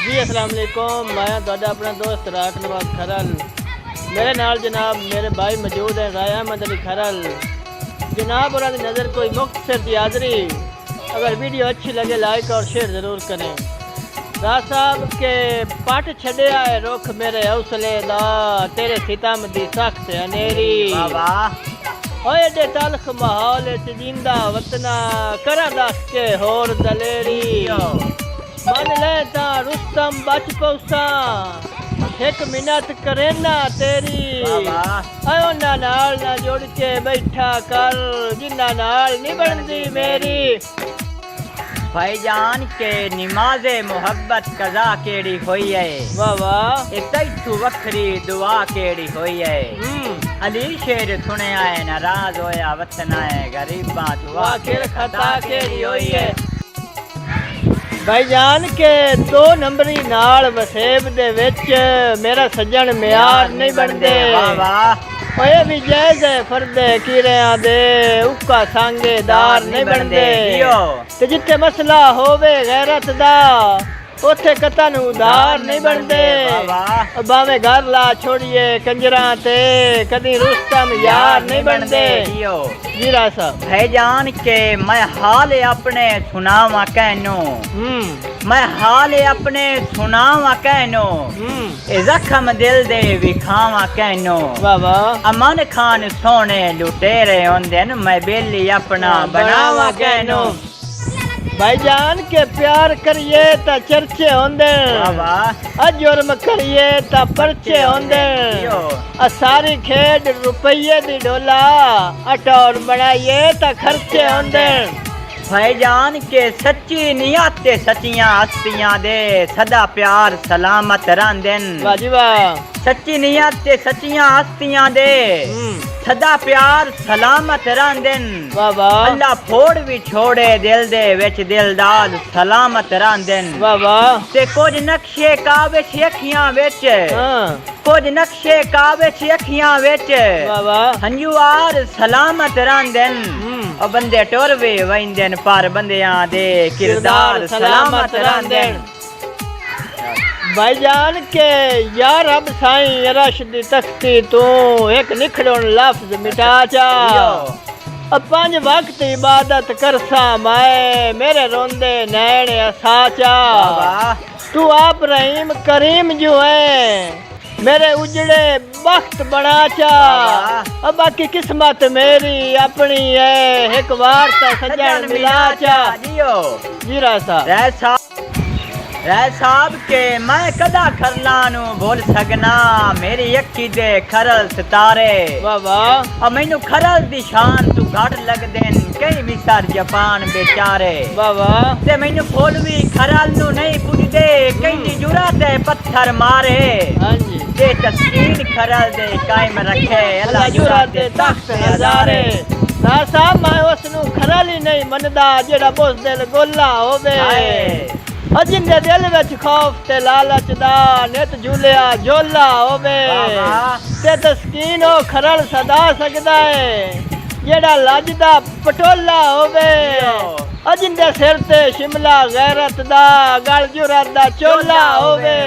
जी अस्सलाम वालेकुम। मैं तुहाडा अपना दोस्त रात नवाज खरल। मेरे नाल जनाब मेरे भाई मौजूद हैं राय अहमद अली खरल। जनाब और नज़र कोई मुख्तसर की हाज़री। अगर वीडियो अच्छी लगे लाइक और शेयर ज़रूर करें। राज साहब के पट छड़िया है रुख मेरे हौसले दा, तेरे सितम दी सख्त अनेरी। ओए एडे तलख माहौल च जिंदा वतना करा दस के होर दलेरी। मन ले ता रुस्तम बच पौसा, एक मिनट करे ना तेरी। आयो ना नाल ना जोड़ के बैठा कर, जिन्ना नाल नहीं बनती मेरी। भाईजान के नमाज़े मोहब्बत कज़ा केड़ी होई है। वाह वाह। तैथू वखरी दुआ केड़ी होई है। अली शेर सुने आए नाराज होया वतन आए गरीबा दुआ आखिर खता केड़ी होई है। भाईजान के 2 नंबरी नाल वसेब दे विच मेरा सज्जन म्यार नहीं बनदे। ओए भी जैसे फरदे किरियां दे उक्का सांगेदार नहीं बनदे। ते जिथे मसला होवे गैरत दा उथे कतन उधार नहीं बनदे। भावे घर ला छोड़िए कंजरा ते कदी रुस्तम यार नहीं बनदे। जीरा साहब भाईजान के मैं हाल अपने सुनावा कहनो, मैं हाल अपने सुनावा कहनो, जख्म दिल दे विखावा कहनो। अमन खान सोने लुटेरे होंदे न, मैं बेली अपना बनावा कहनो। भाईजान के प्यार करिए ता चर्चे होंदे, जुर्म करिए ता परचे होंदे। सारी खेड रुपये दी डोला, अटौर बनाइए ता खर्चे होंदे। भाईजान के सच्ची नियत ते सच्चियां हस्तियां दे सदा प्यार सलामत रहंदन। वाह जी वाह। सच्ची नियत ते सच्चियां हस्तियां दे सदा प्यार सलामत रहंदन। वाह वाह। अल्लाह फोड़ भी छोड़े दिल दे विच दिलदार सलामत रहंदन। वाह वाह। ते कुछ नक्शे काबिश अखियां विच, कुछ नक्शे काबिश अखियां विच हंजुआर सलामत रहंदन। और बंदे टुर वे वंदन पर बंदियां दे किरदार सलामत रहंदन। भाईजान के यार अब साईं अरश दी तख्ती तू एक निखड़न लफ्ज मिटा चा। अब 5 वक्त इबादत करसा मैं मेरे रोंदे नैन असाचा। तू आप रहीम करीम जो है मेरे उजड़े वक्त बना चा। अब बाकी किस्मत मेरी अपनी है, एक बार ता सजन मिला चा। जीरा साहब राय साहब के मैं कदा खरलानू बोल सकना, मेरी अखी दे खरल सितारे। वाह वाह। मैनू खरल दी शान तू घट लग देन कई मिसार जापान बेचारे। वाह वाह। ते मैनू फुल भी खरल नू नहीं पुजदे, कई दी जुरात पत्थर मारे। हां जी। ते तस्कीन खरल दे कायम रखे अल्लाह जुरात दे तख्त नजारे। राज साहब मैं उसनू खरल ही नहीं मनदा जेड़ा बुज़दिल गोला होवे। जिंदे दिल विच खौफ ते लालच दा नित झूलिया झोला होवे। ते तस्कीन ओ खरल सदा सकदा है जेड़ा लजदा पटोला होवे। जिंदे सिर ते शिमला गैरत दा गल जुरत दा चोला होवे।